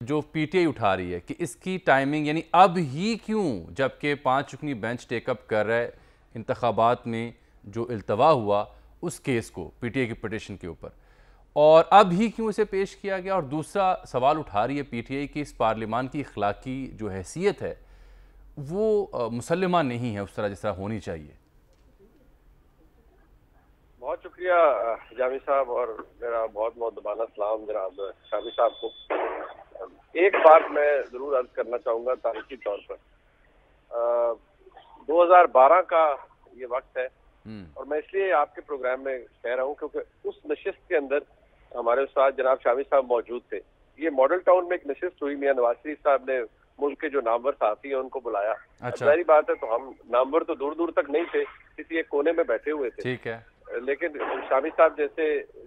जो पीटीआई उठा रही है कि इसकी टाइमिंग यानी अब ही क्यों, जबकि 5 रुकनी बेंच टेकअप कर रहा है इंतखाबात में जो इल्तवा हुआ उस केस को पीटीआई की पिटिशन के ऊपर, और अब ही क्यों इसे पेश किया गया। और दूसरा सवाल उठा रही है पीटीआई की इस पार्लियामान की अखलाकी जो हैसियत है वो मुसल्लमा नहीं है उस तरह जिस तरह होनी चाहिए। बहुत शुक्रिया जामी साहब, और मेरा बहुत बहुत दुबारा सलाम जनाब शामी साहब को। एक बात मैं जरूर अर्ज करना चाहूंगा तारीखी तौर पर, 2012 का ये वक्त है, और मैं इसलिए आपके प्रोग्राम में कह रहा हूँ क्योंकि उस नशिस्त के अंदर हमारे उस्ताद जनाब शामी साहब मौजूद थे। ये मॉडल टाउन में एक नशिस्त हुई, मियां नवाज शरीफ साहब ने मुल्क के जो नामवर साथी हैं उनको बुलाया। अच्छा। जाहिर बात है, तो हम नामवर तो दूर दूर तक नहीं थे, किसी एक कोने में बैठे हुए थे। ठीक है। लेकिन शामी साहब जैसे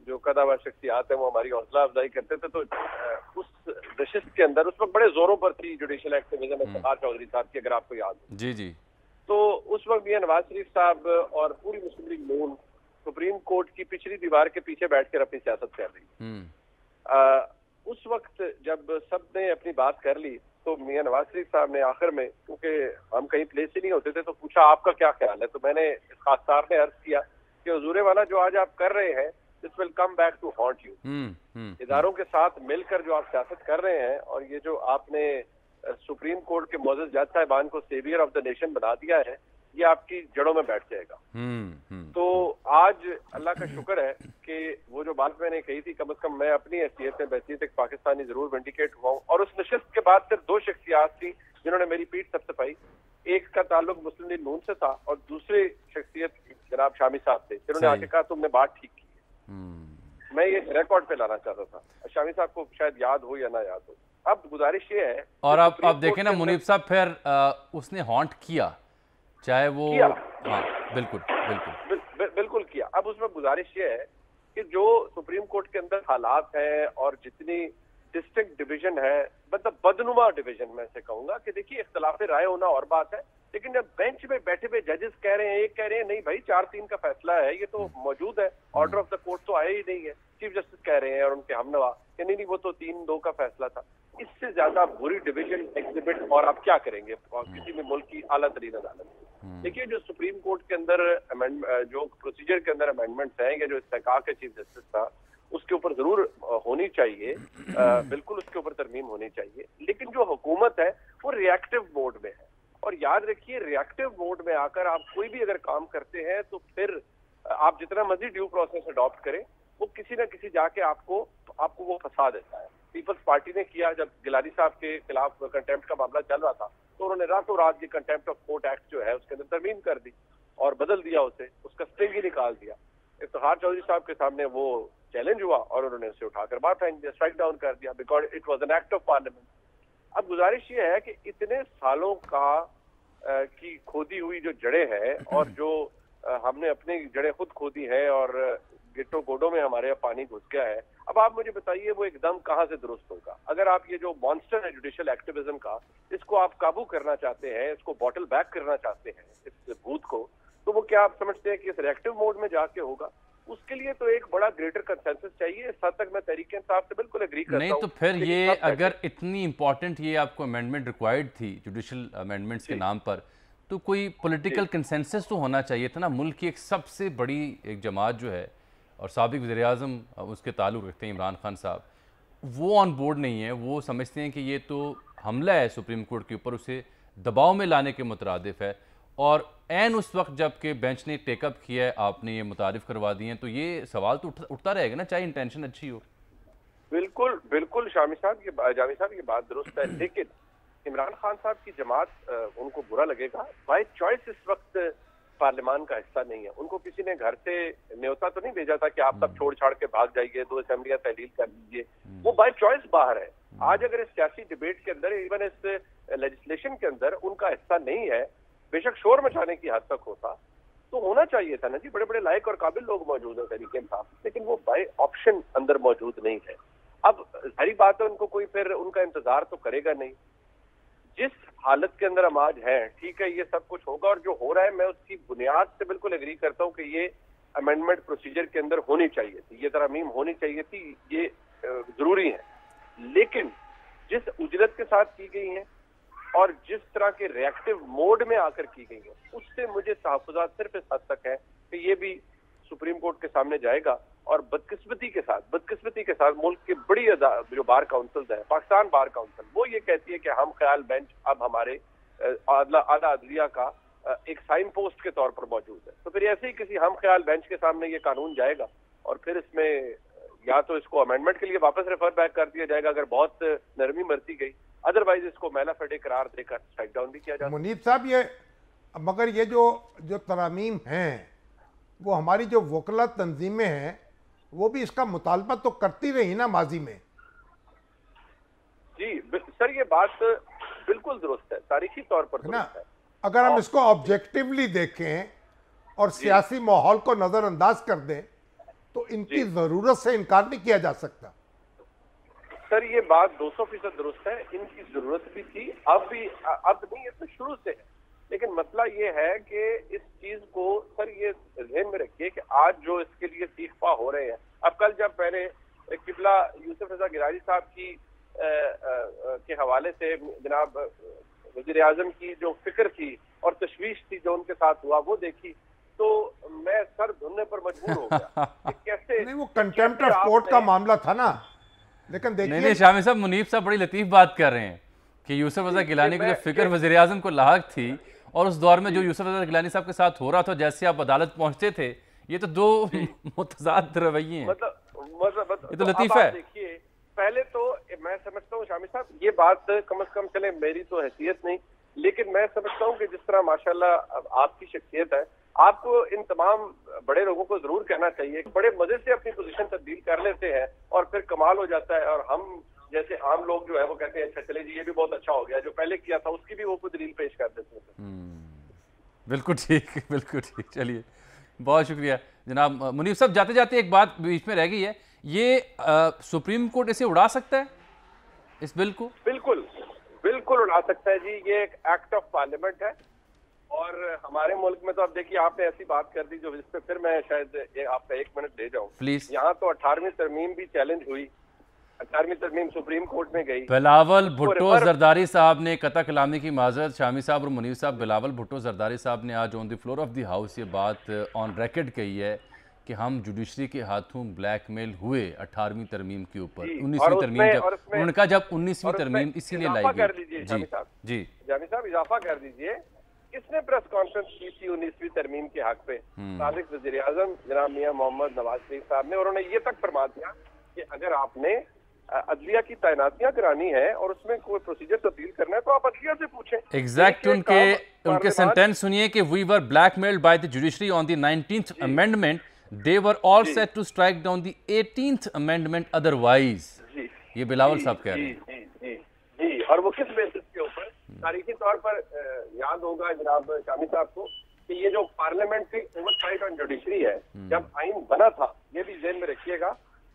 जो कदावर शख्सियात हैं वो हमारी हौसला अफजाई करते थे। तो उस नशिस्त के अंदर उस वक्त बड़े जोरों पर थी जुडिशल एक्टिविज्म इफ्तिखार चौधरी साहब की, अगर आपको याद हो। जी जी। तो उस वक्त मियां नवाज शरीफ साहब और पूरी मुस्लिम लीग नून सुप्रीम कोर्ट की पिछली दीवार के पीछे बैठकर अपनी सियासत कर रही। उस वक्त जब सब ने अपनी बात कर ली तो मियां नवाज शरीफ साहब ने आखिर में, क्योंकि हम कहीं प्लेस ही नहीं होते थे, तो पूछा आपका क्या ख्याल है। तो मैंने इस खासदार ने अर्ज किया कि हुजूरे वाला जो आज आप कर रहे हैं, this will come back to haunt you. इदारों के साथ मिलकर जो आप सियासत कर रहे हैं, और ये जो आपने सुप्रीम कोर्ट के मोअज़्ज़ज़ जज साहिबान को सेवियर ऑफ द नेशन बना दिया है, ये आपकी जड़ों में बैठ जाएगा। तो आज अल्लाह का शुक्र है कि वो जो बात मैंने कही थी, कम से कम मैं अपनी हैसियत में बहसीत एक पाकिस्तानी जरूर विंडिकेट हुआ हूँ। और उस नशिस्त के बाद सिर्फ दो शख्सियात थी जिन्होंने मेरी पीठ थपथपाई। एक का ताल्लुक मुस्लिम लीग नून से था, और दूसरे शख्सियत जनाब शामी साहब थे जिन्होंने आके कहा तुमने बात ठीक की है। मैं ये रिकॉर्ड पे लाना चाहता था, शामी साहब को शायद याद हो या ना याद हो। अब गुजारिश ये है, और आप देखें ना मुनीब साहब, फिर उसने हॉन्ट किया, चाहे वो किया। हाँ बिल्कुल बिल्कुल बिल्कुल किया। अब उसमें गुजारिश ये है कि जो सुप्रीम कोर्ट के अंदर हालात हैं और जितनी डिस्टिंक्ट डिवीजन है, मतलब बदनुमा डिवीजन, मैं से कहूंगा कि देखिए इख्तलाफ राय होना और बात है, लेकिन जब बेंच में बैठे हुए जजेस कह रहे हैं, एक कह रहे हैं नहीं भाई 4-3 का फैसला है, ये तो मौजूद है, ऑर्डर ऑफ द कोर्ट तो आया ही नहीं है, चीफ जस्टिस कह रहे हैं और उनके हमनवा कि नहीं वो तो 3-2 का फैसला था। इससे ज्यादा बुरी डिवीजन एग्जिबिट और आप क्या करेंगे किसी भी मुल्क की आला तरीन अदालत में। देखिए जो सुप्रीम कोर्ट के अंदर जो प्रोसीजर के अंदर अमेंडमेंट्स हैं, या जो इस्तेकाक के चीफ जस्टिस था उसके ऊपर जरूर होनी चाहिए, बिल्कुल उसके ऊपर तरमीम होनी चाहिए। लेकिन जो हुकूमत है वो रिएक्टिव मोड में है, और याद रखिए रिएक्टिव मोड में आकर आप कोई भी अगर काम करते हैं तो फिर आप जितना मर्जी ड्यू प्रोसेस अडॉप्ट करें, वो किसी ना किसी जाके आपको वो फंसा देता है। पीपल्स पार्टी ने किया, जब गिलानी साहब के खिलाफ कंटेम्प्ट का मामला चल रहा था तो उन्होंने रातों रात ये कंटेम्प्ट ऑफ कोर्ट एक्ट जो है उसके अंदर तरमीम कर दी और बदल दिया उसे, उसका स्ट्रिंग ही निकाल दिया। इफ्तिखार चौधरी साहब के सामने वो चैलेंज हुआ और उन्होंने उसे उठाकर बाहर फेंक दिया, स्ट्राइक डाउन कर दिया, because it was an act of parliament. अब गुजारिश ये है कि इतने सालों की खोदी हुई जो जड़ें हैं, और जो हमने अपनी जड़ें खुद खोदी हैं, और गिट्टों गोडों में हमारे यहाँ पानी घुस गया है, अब आप मुझे बताइए वो एकदम कहाँ से दुरुस्त होगा। अगर आप ये जो मॉन्स्टर है जुडिशियल एक्टिविज्म का, इसको आप काबू करना चाहते हैं, इसको बॉटल बैक करना चाहते हैं इस भूत को, तो वो क्या आप समझते हैं कि इस रिएक्टिव मोड में जाके होगा? उसके लिए तो एक बड़ा ग्रेटर कंसेंसस चाहिए। इस हद तक मैं तहरीक इंसाफ से बिल्कुल एग्री करता हूं। नहीं तो फिर ये अगर इतनी इंपॉर्टेंट ये आपको अमेंडमेंट रिक्वायर्ड थी जुडिशल अमेंडमेंट्स के नाम पर, तो कोई पॉलिटिकल कंसेंसस तो होना चाहिए था ना। मुल्क की एक सबसे बड़ी एक जमात जो है, और साबिक वज़ीर-ए-आज़म उसके ताल्लुक़ रखते हैं इमरान खान साहब, वो ऑन बोर्ड नहीं है। वो समझते हैं कि ये तो हमला है सुप्रीम कोर्ट के ऊपर, उसे दबाव में लाने के मुतरादिफ है। और एन उस वक्त जबकि बेंच ने टेकअप किया है, आपने ये मुतारिफ करवा दिए हैं, तो ये सवाल तो उठता रहेगा ना, चाहे इंटेंशन अच्छी हो। बिल्कुल बिल्कुल जामी साहब ये बात दुरुस्त है, लेकिन इमरान खान साहब की जमात उनको बुरा लगेगा। बाय चॉइस इस वक्त पार्लियामान का हिस्सा नहीं है। उनको किसी ने घर से न्योता तो नहीं भेजा था कि आप सब छोड़ छाड़ के भाग जाइए, 2 असेंबलियां तहलील कर लीजिए। वो बाय चॉइस बाहर है। आज अगर इस सियासी डिबेट के अंदर, इवन इस लेजिस्लेशन के अंदर उनका हिस्सा नहीं है, बेशक शोर मचाने की हद तक होता तो होना चाहिए था ना जी। बड़े बड़े लायक और काबिल लोग मौजूद हैं तरीके इंसाफ, लेकिन वो बाय ऑप्शन अंदर मौजूद नहीं है। अब सारी बात है, उनको कोई फिर उनका इंतजार तो करेगा नहीं। जिस हालत के अंदर हम आज हैं, ठीक है, ये सब कुछ होगा, और जो हो रहा है मैं उसकी बुनियाद से बिल्कुल एग्री करता हूँ कि ये अमेंडमेंट प्रोसीजर के अंदर होनी चाहिए थी, ये तरमीम होनी चाहिए थी, ये जरूरी है। लेकिन जिस उजरत के साथ की गई हैं और जिस तरह के रिएक्टिव मोड में आकर की गई हैं, उससे मुझे तहफ़्फ़ुज़ात सिर्फ इस हद तक है कि ये भी सुप्रीम कोर्ट के सामने जाएगा। और बदकिस्मती के साथ मुल्क की बड़ी जो बार काउंसिल है, पाकिस्तान बार काउंसिल, वो ये कहती है कि हम ख्याल बेंच अब हमारे आला अदलिया का एक साइन पोस्ट के तौर पर मौजूद है। तो फिर ऐसे ही किसी हम ख्याल बेंच के सामने ये कानून जाएगा और फिर इसमें या तो इसको अमेंडमेंट के लिए वापस रेफर बैक कर दिया जाएगा अगर बहुत नरमी बरती गई, अदरवाइज इसको मैला फेडे करार देकर स्ट्राइक डाउन भी किया जाएगा। मुनीब साहब, ये मगर ये जो तरामीम हैं वो हमारी जो वकला तंजीमें हैं वो भी इसका मुतालबा तो करती रही ना माजी में। जी सर, ये बात बिल्कुल दुरुस्त है, तारीखी तौर पर दुरुस्त है। अगर हम इसको ऑब्जेक्टिवली देखें और सियासी माहौल को नजरअंदाज कर दें तो इनकी जरूरत से इनकार नहीं किया जा सकता। सर ये बात 200% दुरुस्त है, इनकी जरूरत भी थी, अब नहीं, ये तो शुरू से है। लेकिन मसला ये है कि इस चीज को सर ये ध्यान में रखिए कि आज जो इसके लिए सीखपा हो रहे हैं, अब कल जब मैंने किबला यूसुफ रजा गिलानी साहब की के हवाले से जनाब वज़ीर आज़म की जो फिक्र थी और तशवीश थी जो उनके साथ हुआ वो देखी, तो मैं सर धुनने पर मजबूर हो गया कि कैसे नहीं, वो कंटेम्प्ट ऑफ कोर्ट का मामला था ना। लेकिन देखिए नहीं शामी साहब, मुनीब साहब बड़ी लतीफ बात कर रहे हैं कि यूसुफ रजा गिलानी की जो फिक्र वज़ीर आज़म को लाहक थी और उस दौर में जो यूसुफ रजा गिलानी साहब के साथ हो रहा था, जैसे आप अदालत पहुंचते थे, ये तो दो मुतज़ाद रवैये हैं। मतलब ये तो लतीफ है। देखिए, पहले तो मैं समझता हूँ शामी साहब, ये बात कम से कम चले मेरी तो हैसियत नहीं, लेकिन मैं समझता हूँ कि जिस तरह माशाल्लाह आपकी शख्सियत है, आपको इन तमाम बड़े लोगों को जरूर कहना चाहिए कि बड़े मजे से अपनी पोजीशन तब्दील कर लेते हैं और फिर कमाल हो जाता है। और हम जैसे आम लोग जो है वो कहते हैं अच्छा चले जी, ये भी बहुत अच्छा हो गया, जो पहले किया था उसकी भी वो कोई दलील पेश कर देते हैं। बिल्कुल ठीक, बिल्कुल ठीक। चलिए, बहुत शुक्रिया जनाब। मुनीब साहब, जाते जाते एक बात बीच में रह गई है, ये सुप्रीम कोर्ट इसे उड़ा सकता है, इस बिल को? बिल्कुल बिल्कुल उड़ा सकता है जी, ये एक एक्ट ऑफ पार्लियामेंट है। और हमारे मुल्क में तो अब देखिए आपने ऐसी बात कर दी जो इस पे फिर मैं शायद आपका 1 मिनट दे जाऊं प्लीज। यहाँ तो 18वीं तरमीम भी चैलेंज हुई, 18वीं तरमीम सुप्रीम कोर्ट में गई। बिलावल भुट्टो जरदारी साहब ने कता कलामी की माजरत, शामी साहब और मुनीब साहब, बिलावल भुट्टो जरदारी साहब ने आज on the floor of the house ये बात ऑन रिकॉर्ड कही है कि हम जुडिशरी के हाथों ब्लैकमेल हुए 18वीं तरमीम के ऊपर। 19वीं तरमीम जब उन्होंने कहा, जब 19वीं तरमीम इसीलिए लाई गई। जी जामी साहब, इजाफा कर दीजिए, किसने प्रेस कॉन्फ्रेंस की थी 19वीं तरमीम के हक पे? साबिक वज़ीर आज़म जनाब मियां मोहम्मद नवाज शरीफ साहब ने, और उन्होंने ये तक फरमा दिया कि अगर आपने अदलिया की तैनातियां करानी है और उसमें कोई प्रोसीजर तब्दील करना है तो आप अदलिया से पूछें। एग्जैक्ट उनके सेंटेंस सुनिए कि we were blackmailed by the judiciary on the 19th amendment, they were all set to strike down the 18th amendment otherwise। ये बिलावल साहब कह रहे हैं। जी, और वो किस बेसिस के ऊपर? तारीखी तौर पर याद होगा जनाब शामी साहब को कि ये जो पार्लियामेंट्री ओवरसाइट ऑन जुडिशरी है, जब आइन बना था, ये भी ज़हन में रखिएगा,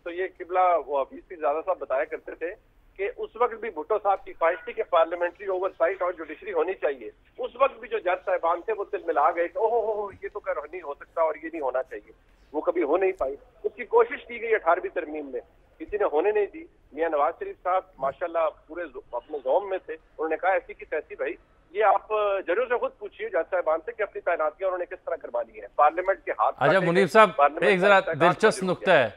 तो ये किबला वो हफीज ज़्यादा साहब बताया करते थे कि उस वक्त भी भुट्टो साहब की ख्वाहिश थी कि पार्लियामेंट्री ओवरसाइट और जुडिशरी होनी चाहिए। उस वक्त भी जो जज साहिबान थे वो तिलमिला गए कि ओहो ये तो कर नहीं हो सकता और ये नहीं होना चाहिए, वो कभी हो नहीं पाई। उसकी कोशिश की गई 18वीं तरमीम में, किसी ने होने नहीं दी। मियां नवाज शरीफ साहब माशाल्लाह पूरे अपने ज़ौम में थे, उन्होंने कहा ऐसी की तैसी भाई, ये आप जरूर से खुद पूछिए जज साहिबान से कि अपनी तैनातियां उन्होंने किस तरह करवानी है। पार्लियामेंट के हाथ। अच्छा मुनीब साहब, एक जरा दिलचस्प नुक्ता है,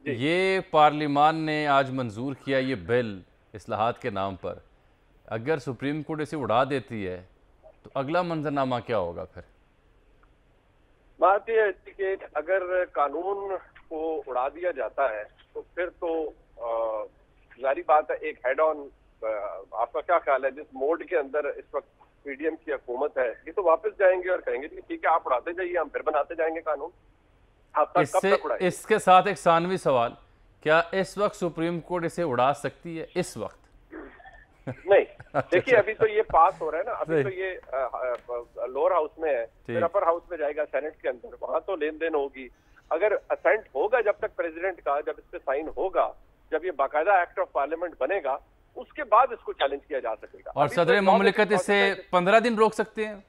ये पार्लियामान ने आज मंजूर किया ये बिल इस्लाहात के नाम पर, अगर सुप्रीम कोर्ट इसे उड़ा देती है तो अगला मंजरनामा क्या होगा? फिर बात यह है कि अगर कानून को उड़ा दिया जाता है तो फिर तो जारी बात है एक हेड ऑन, आपका क्या ख्याल है, जिस मोड के अंदर इस वक्त पीडीएम की हुकूमत है, ये तो वापस जाएंगे और कहेंगे ठीक है आप उड़ाते जाइए, हम फिर बनाते जाएंगे कानून। इसके साथ एक सानवी सवाल, क्या इस वक्त सुप्रीम कोर्ट इसे उड़ा सकती है? इस वक्त नहीं, देखिए अभी तो ये पास हो रहा है ना, अभी तो ये लोअर हाउस में है, फिर अपर हाउस में जाएगा सेनेट के अंदर, वहां तो लेन देन होगी। अगर असेंट होगा जब तक प्रेसिडेंट का, जब इस पे साइन होगा, जब ये बाकायदा एक्ट ऑफ पार्लियामेंट बनेगा, उसके बाद इसको चैलेंज किया जा सकेगा। और सदर मुमलिकत इसे 15 दिन रोक सकते हैं?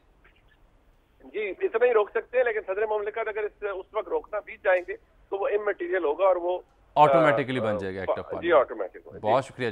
जी इतना ही रोक सकते हैं, लेकिन सदर मुमलिकत अगर उस वक्त रोकना भी चाहेंगे तो वो इमटेरियल होगा और वो ऑटोमेटिकली बन जाएगा एक्ट ऑफ पार्लियामेंट। जी ऑटोमेटिक। बहुत शुक्रिया।